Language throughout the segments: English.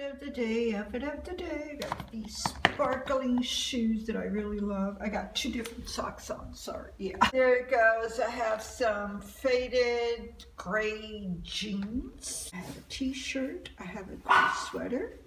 of the day, outfit of the day. Got these sparkling shoes that I really love. I got two different socks on, sorry. Yeah. There it goes. I have some faded gray jeans. I have a t-shirt. I have a gray sweater.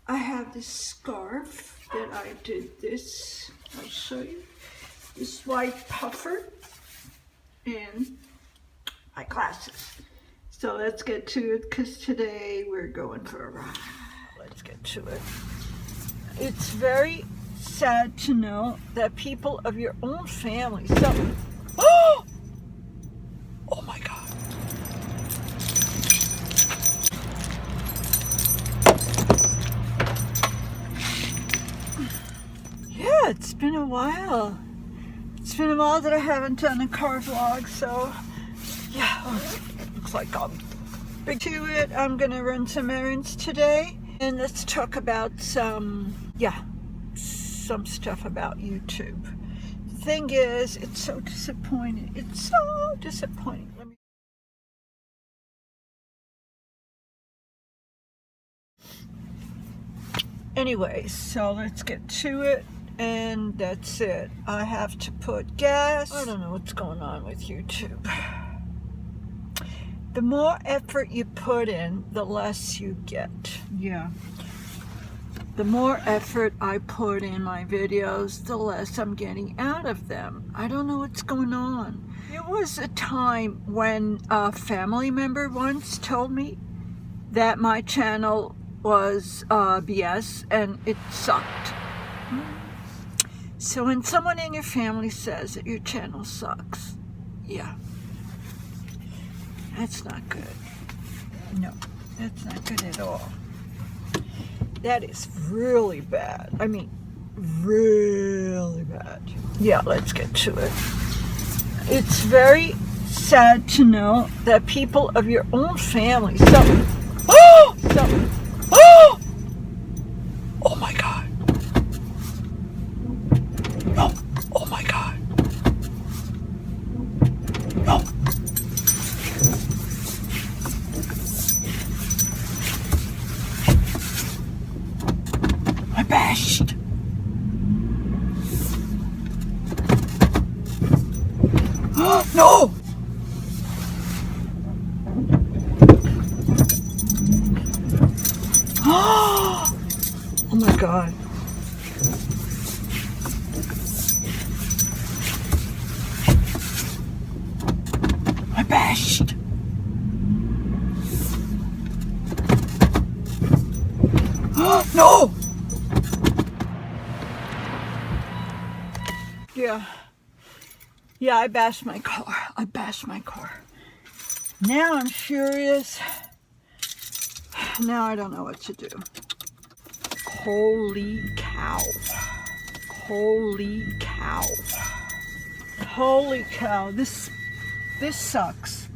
I have this scarf that I did this. I'll show you. This white puffer and my glasses. So let's get to it because today we're going for a ride. Let's get to it. It's very sad to know that people of your own family, oh my God. Yeah, it's been a while. It's been a while that I haven't done a car vlog, so yeah, looks like I'm big to it. I'm gonna run some errands today, and let's talk about some stuff about YouTube. The thing is, it's so disappointing. It's so disappointing. Anyway, so let's get to it. And that's it. I have to put gas. I don't know what's going on with YouTube. The more effort you put in, the less you get. Yeah. The more effort I put in my videos, the less I'm getting out of them. I don't know what's going on. There was a time when a family member once told me that my channel was BS and it sucked. So when someone in your family says that your channel sucks, yeah, that's not good. No, that's not good at all. That is really bad. I mean, really bad. Yeah, let's get to it. It's very sad to know that people of your own family, oh my God. No. Oh my God. No. I bashed. No. Oh my God. Bashed. No. Yeah, I bashed my car. Now I'm furious. Now I don't know what to do. Holy cow. Holy cow. Holy cow. This sucks.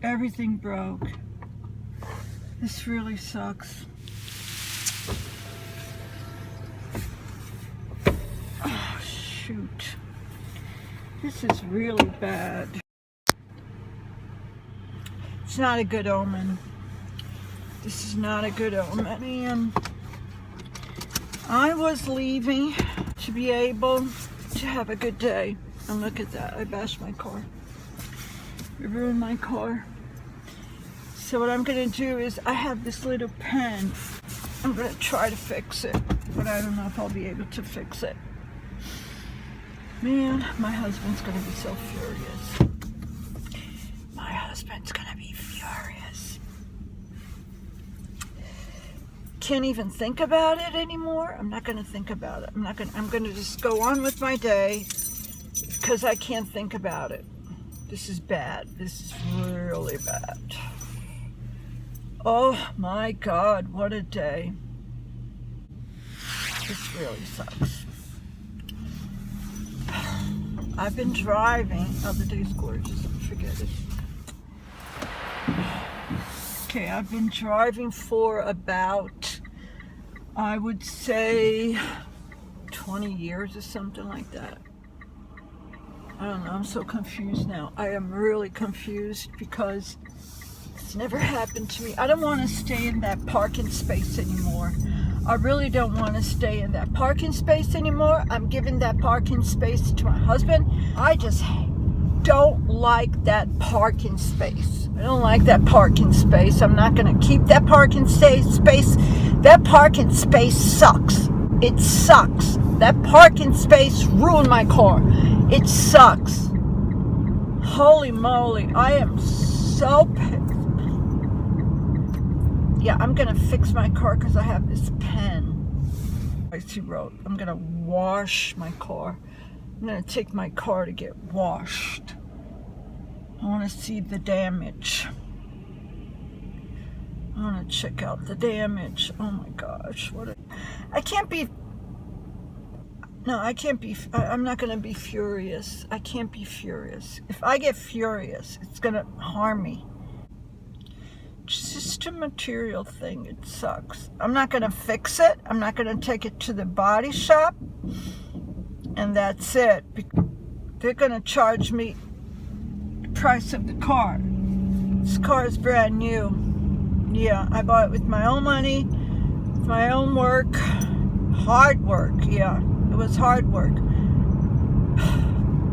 Everything broke. This really sucks. Oh, shoot. This is really bad. It's not a good omen. This is not a good omen. And I was leaving to be able to have a good day. And look at that. I bashed my car. It ruined my car. So what I'm going to do is I have this little pen. I'm going to try to fix it, but I don't know if I'll be able to fix it. Man, my husband's going to be so furious. My husband's going to be furious. Can't even think about it anymore. I'm not going to think about it. I'm going to just go on with my day because I can't think about it. This is bad. This is really bad. Oh my God, what a day. This really sucks. I've been driving. Oh, the day's gorgeous. Forget it. Okay, I've been driving for about, I would say, 20 years or something like that. I don't know, I'm so confused now. I am really confused because It's never happened to me. I don't want to stay in that parking space anymore. I really don't want to stay in that parking space anymore. I'm giving that parking space to my husband. I just don't like that parking space. I don't like that parking space. I'm not going to keep that parking space. That parking space sucks. It sucks. That parking space ruined my car. It sucks. Holy moly. I am so pissed. Yeah, I'm going to fix my car because I have this pen. She wrote, I'm going to wash my car. I'm going to take my car to get washed. I want to see the damage. I want to check out the damage. Oh my gosh. I can't be... No, I can't be... I'm not going to be furious. I can't be furious. If I get furious, it's going to harm me. It's just a material thing. It sucks. I'm not going to fix it. I'm not going to take it to the body shop. And that's it. They're going to charge me the price of the car. This car is brand new. Yeah, I bought it with my own money, with my own work. Hard work, yeah. It was hard work.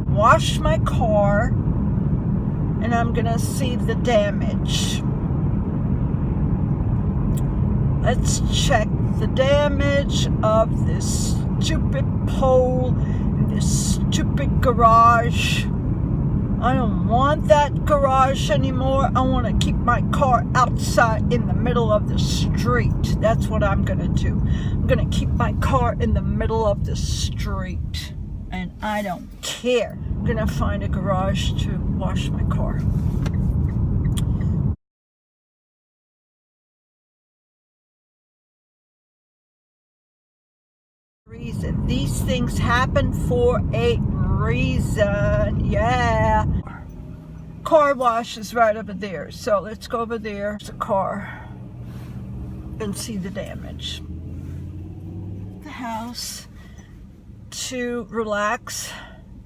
Wash my car, and I'm going to see the damage. Let's check the damage of this stupid pole in this stupid garage. I don't want that garage anymore. I want to keep my car outside in the middle of the street. That's what I'm going to do. I'm going to keep my car in the middle of the street. And I don't care. I'm going to find a garage to wash my car. Reason. These things happen for a reason. Yeah. Car wash is right over there. So let's go over there. There's a car and see the damage. The house to relax,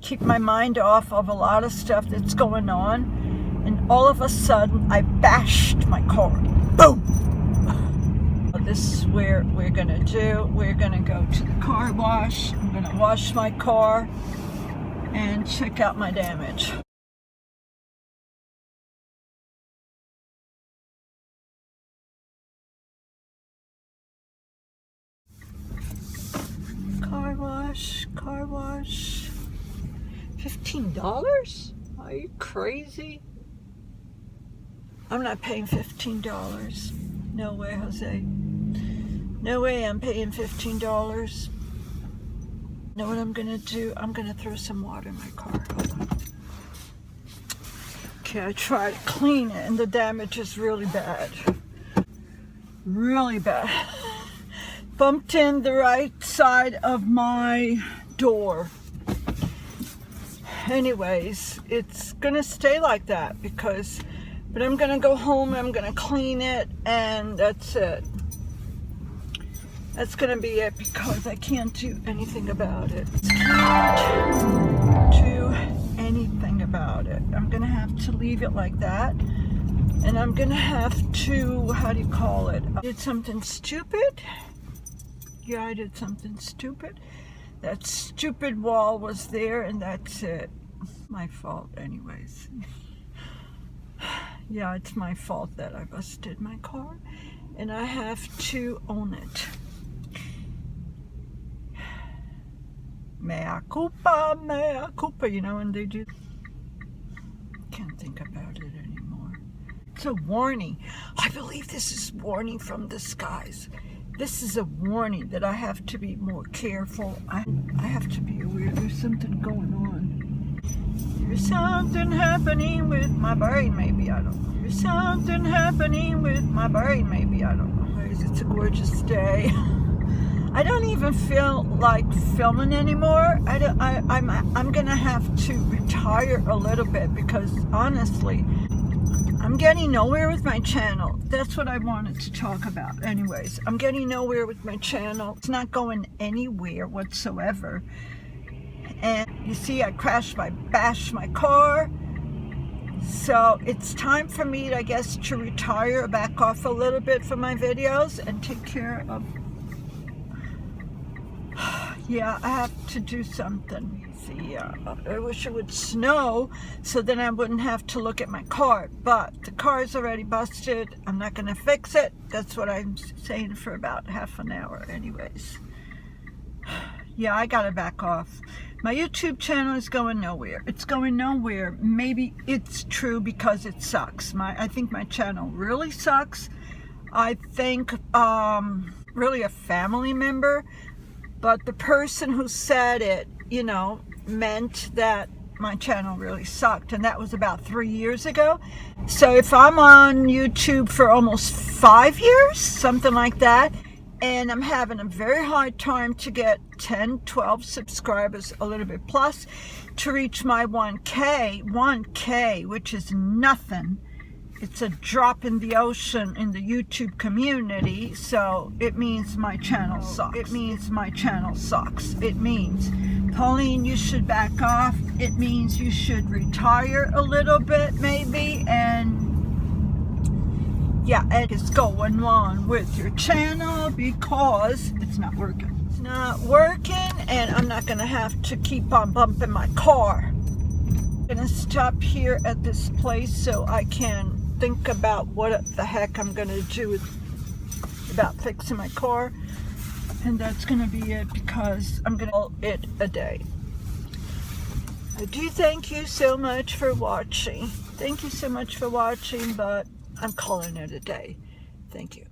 keep my mind off of a lot of stuff that's going on, and all of a sudden I bashed my car. Boom! This is where we're gonna do. We're gonna go to the car wash. I'm gonna wash my car and check out my damage. Car wash, car wash. $15? Are you crazy? I'm not paying $15. No way, Jose. No way I'm paying $15. Know what I'm gonna do? I'm gonna throw some water in my car. Hold on. Okay, I tried to clean it and the damage is really bad. Really bad. Bumped in the right side of my door. Anyways, it's gonna stay like that but I'm gonna go home, I'm gonna clean it, and that's it. That's gonna be it because I can't do anything about it. Can't do anything about it. I'm gonna have to leave it like that, and I'm gonna have to, how do you call it? I did something stupid. Yeah, I did something stupid. That stupid wall was there, and that's it. My fault anyways. Yeah, it's my fault that I busted my car, and I have to own it. Mea culpa, you know, when they do. Can't think about it anymore. It's a warning. I believe this is warning from the skies. This is a warning that I have to be more careful. I have to be aware there's something going on. There's something happening with my brain, maybe, I don't know. There's something happening with my brain, maybe, I don't know. It's a gorgeous day. I don't even feel like filming anymore. I'm gonna have to retire a little bit because honestly, I'm getting nowhere with my channel. That's what I wanted to talk about. Anyways, I'm getting nowhere with my channel. It's not going anywhere whatsoever. And you see, I bashed my car. So it's time for me, I guess, to retire, back off a little bit from my videos and take care of... Yeah, I have to do something. See, I wish it would snow so then I wouldn't have to look at my car. But the car is already busted. I'm not going to fix it. That's what I'm saying for about half an hour anyways. Yeah, I got to back off. My YouTube channel is going nowhere. It's going nowhere. Maybe it's true because it sucks. I think my channel really sucks. I think really a family member. But the person who said it, you know, meant that my channel really sucked. And that was about 3 years ago. So if I'm on YouTube for almost 5 years, something like that, and I'm having a very hard time to get 10, 12 subscribers, a little bit plus, to reach my 1K, which is nothing. It's a drop in the ocean in the YouTube community, so it means my channel sucks. It means my channel sucks. It means, Pauline, you should back off. It means you should retire a little bit, maybe, and yeah, and it's going on with your channel because it's not working. It's not working, and I'm not going to have to keep on bumping my car. I'm going to stop here at this place so I can think about what the heck I'm going to do about fixing my car. And that's going to be it because I'm going to call it a day. I do thank you so much for watching. Thank you so much for watching, but I'm calling it a day. Thank you.